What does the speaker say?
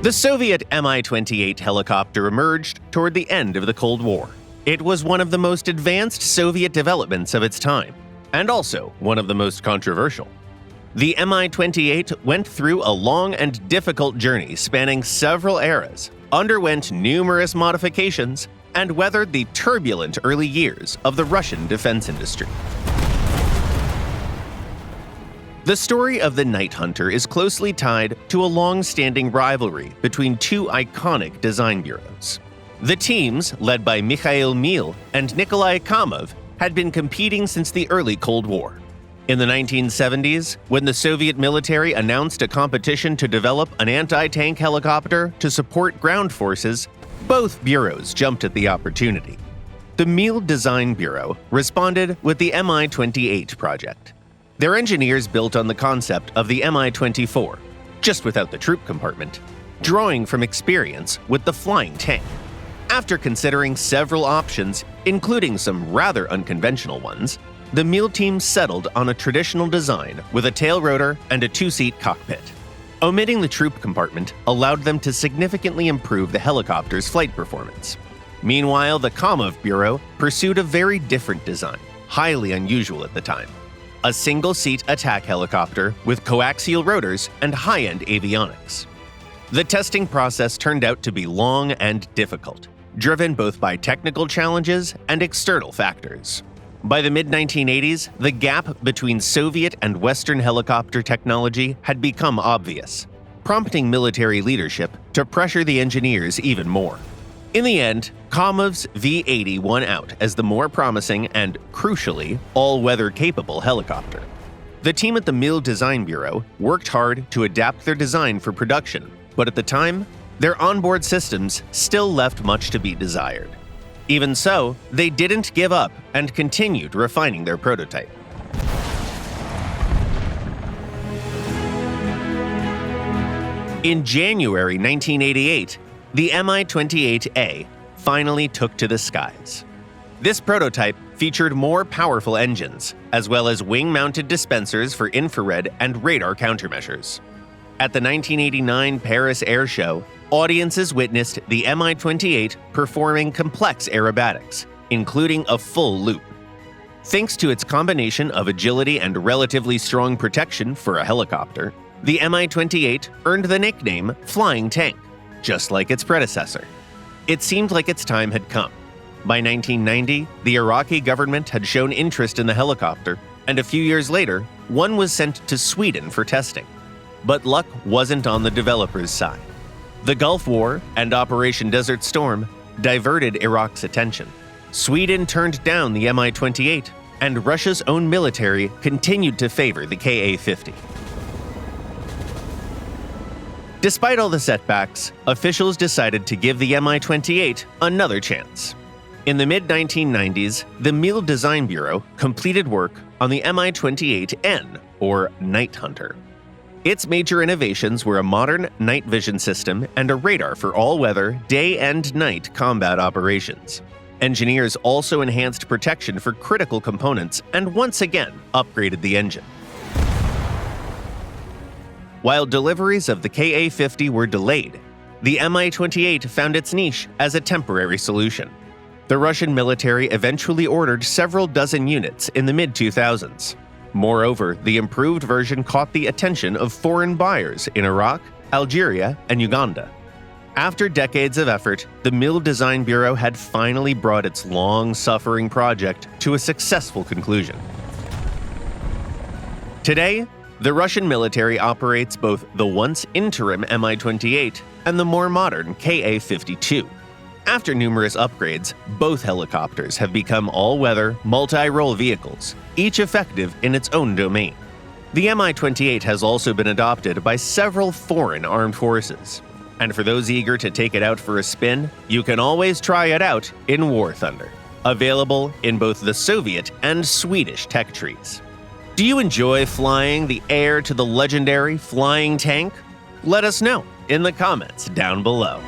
The Soviet Mi-28 helicopter emerged toward the end of the Cold War. It was one of the most advanced Soviet developments of its time, and also one of the most controversial. The Mi-28 went through a long and difficult journey spanning several eras, underwent numerous modifications, and weathered the turbulent early years of the Russian defense industry. The story of the Night Hunter is closely tied to a long-standing rivalry between two iconic design bureaus. The teams, led by Mikhail Mil and Nikolai Kamov, had been competing since the early Cold War. In the 1970s, when the Soviet military announced a competition to develop an anti-tank helicopter to support ground forces, both bureaus jumped at the opportunity. The Mil Design Bureau responded with the Mi-28 project. Their engineers built on the concept of the Mi-24, just without the troop compartment, drawing from experience with the flying tank. After considering several options, including some rather unconventional ones, the Mil team settled on a traditional design with a tail rotor and a two-seat cockpit. Omitting the troop compartment allowed them to significantly improve the helicopter's flight performance. Meanwhile, the Kamov Bureau pursued a very different design, highly unusual at the time. A single-seat attack helicopter with coaxial rotors and high-end avionics. The testing process turned out to be long and difficult, driven both by technical challenges and external factors. By the mid-1980s, the gap between Soviet and Western helicopter technology had become obvious, prompting military leadership to pressure the engineers even more. In the end, Kamov's V-80 won out as the more promising and, crucially, all-weather capable helicopter. The team at the Mil Design Bureau worked hard to adapt their design for production, but at the time, their onboard systems still left much to be desired. Even so, they didn't give up and continued refining their prototype. In January 1988, the Mi-28A finally took to the skies. This prototype featured more powerful engines, as well as wing-mounted dispensers for infrared and radar countermeasures. At the 1989 Paris Air Show, audiences witnessed the Mi-28 performing complex aerobatics, including a full loop. Thanks to its combination of agility and relatively strong protection for a helicopter, the Mi-28 earned the nickname Flying Tank, just like its predecessor. It seemed like its time had come. By 1990, the Iraqi government had shown interest in the helicopter, and a few years later, one was sent to Sweden for testing. But luck wasn't on the developers' side. The Gulf War and Operation Desert Storm diverted Iraq's attention. Sweden turned down the Mi-28, and Russia's own military continued to favor the Ka-50. Despite all the setbacks, officials decided to give the Mi-28 another chance. In the mid-1990s, the Mil Design Bureau completed work on the Mi-28N, or Night Hunter. Its major innovations were a modern night vision system and a radar for all-weather, day and night combat operations. Engineers also enhanced protection for critical components and once again upgraded the engine. While deliveries of the Ka-50 were delayed, the Mi-28 found its niche as a temporary solution. The Russian military eventually ordered several dozen units in the mid-2000s. Moreover, the improved version caught the attention of foreign buyers in Iraq, Algeria, and Uganda. After decades of effort, the Mil Design Bureau had finally brought its long-suffering project to a successful conclusion. Today, the Russian military operates both the once interim Mi-28 and the more modern Ka-52. After numerous upgrades, both helicopters have become all-weather, multi-role vehicles, each effective in its own domain. The Mi-28 has also been adopted by several foreign armed forces. And for those eager to take it out for a spin, you can always try it out in War Thunder, available in both the Soviet and Swedish tech trees. Do you enjoy flying the heir to the legendary Flying Tank? Let us know in the comments down below.